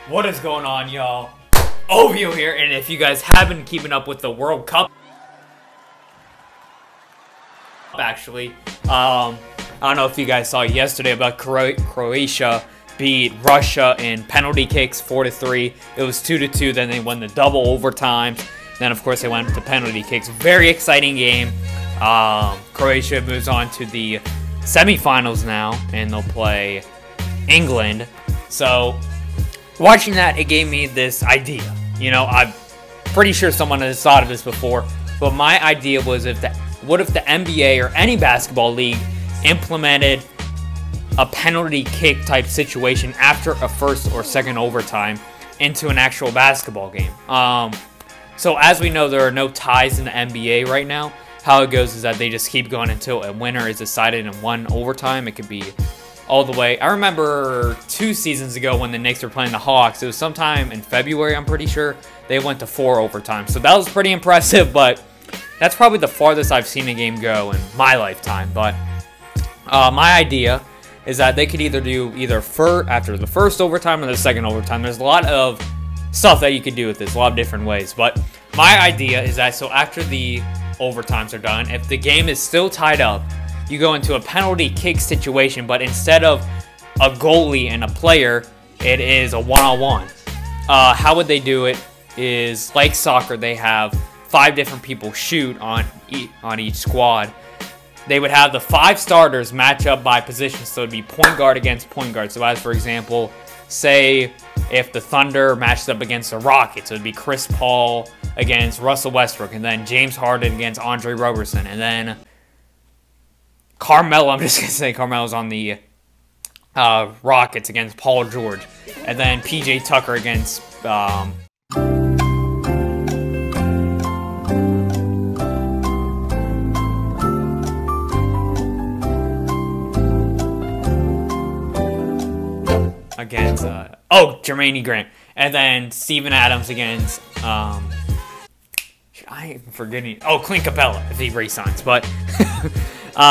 What is going on, y'all? OVO here, and if you guys have been keeping up with the World Cup, actually, I don't know if you guys saw yesterday about Croatia beat Russia in penalty kicks 4-3. It was 2-2. Then they won the double overtime. Then of course they went to penalty kicks. Very exciting game. Croatia moves on to the semifinals now, and they'll play England. So watching that, it gave me this idea. You know, I'm pretty sure someone has thought of this before, but my idea was what if the NBA or any basketball league implemented a penalty kick type situation after a first or second overtime into an actual basketball game. So as we know, there are no ties in the NBA right now. How it goes is that they just keep going until a winner is decided in one overtime. It could be all the way. I remember 2 seasons ago when the Knicks were playing the Hawks. It was sometime in February, I'm pretty sure. They went to 4 overtimes. So that was pretty impressive, but that's probably the farthest I've seen a game go in my lifetime. But my idea is that they could either do after the first overtime or the second overtime. There's a lot of stuff that you could do with this, a lot of different ways. But my idea is that so after the overtimes are done, if the game is still tied up, you go into a penalty kick situation, but instead of a goalie and a player, it is a one-on-one. How would they do it is, like soccer, they have 5 different people shoot on each squad. They would have the 5 starters match up by position, so it would be point guard against point guard. So as, for example, say if the Thunder matched up against the Rockets, it would be Chris Paul against Russell Westbrook, and then James Harden against Andre Roberson, and then Carmelo, I'm just going to say Carmelo's on the Rockets against Paul George, and then PJ Tucker against Jermaine Grant, and then Steven Adams against I am forgetting. Clint Capella if he re-signs, but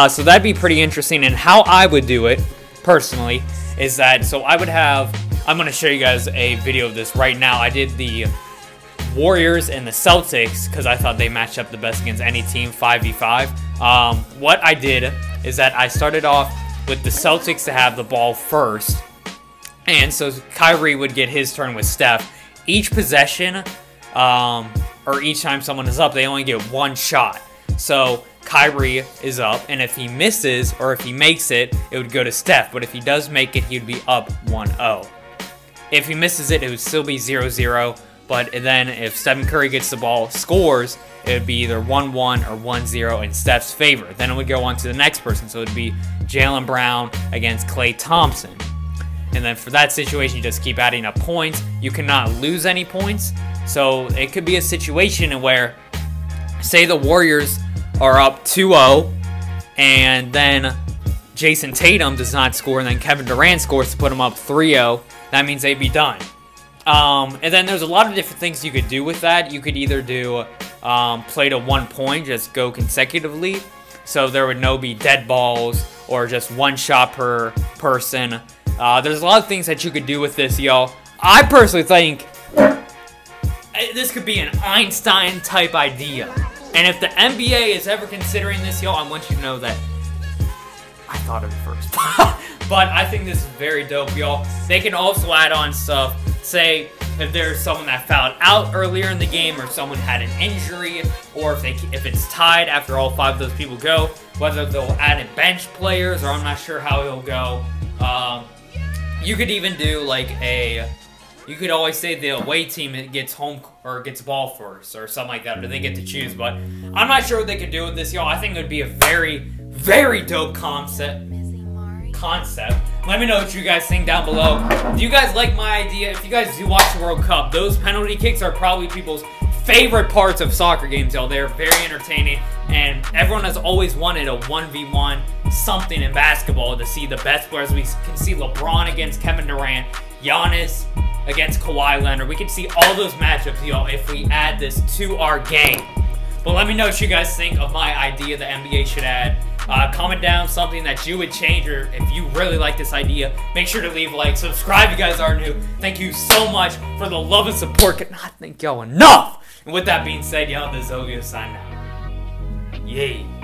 so that'd be pretty interesting. And how I would do it personally is that I would have. I'm gonna show you guys a video of this right now. I did the Warriors and the Celtics because I thought they matched up the best against any team 5v5. What I did is that I started off with the Celtics to have the ball first. And so Kyrie would get his turn with Steph. Each possession, or each time someone is up, they only get 1 shot. So Kyrie is up, and if he misses or if he makes it, it would go to Steph. But if he does make it, he would be up 1-0. If he misses it, it would still be 0-0. But then if Stephen Curry gets the ball, scores, it would be either 1-1 or 1-0 in Steph's favor. Then it would go on to the next person. So it would be Jaylen Brown against Klay Thompson. And then for that situation, you just keep adding up points. You cannot lose any points. So it could be a situation where, say the Warriors are up 2-0, and then Jason Tatum does not score, and then Kevin Durant scores to put them up 3-0. That means they'd be done. And then there's a lot of different things you could do with that. You could either do play to 1 point, just go consecutively. So there would no be dead balls or just 1 shot per person. There's a lot of things that you could do with this, y'all. I personally think this could be an Einstein-type idea. And if the NBA is ever considering this, y'all, I want you to know that I thought of it first. But I think this is very dope, y'all. They can also add on stuff. Say, if there's someone that fouled out earlier in the game, or someone had an injury, or if it's tied after all 5 of those people go, whether they'll add in bench players, or I'm not sure how it'll go. You could even do you could always say the away team gets home or gets ball first or something like that, or they get to choose. But I'm not sure what they could do with this, y'all. I think it would be a very, very dope concept. Let me know what you guys think down below. Do you guys like my idea? If you guys do watch the World Cup, those penalty kicks are probably people's favorite parts of soccer games, y'all. They're very entertaining, and everyone has always wanted a 1v1 something in basketball to see the best players. We can see LeBron against Kevin Durant, Giannis against Kawhi Leonard. We can see all those matchups, y'all, if we add this to our game. But let me know what you guys think of my idea the NBA should add Comment down something that you would change, or if you really like this idea, make sure to leave a like. Subscribe if you guys are new. Thank you so much for the love and support. Cannot thank y'all enough. And with that being said, y'all, the Zogio signing out. Yay.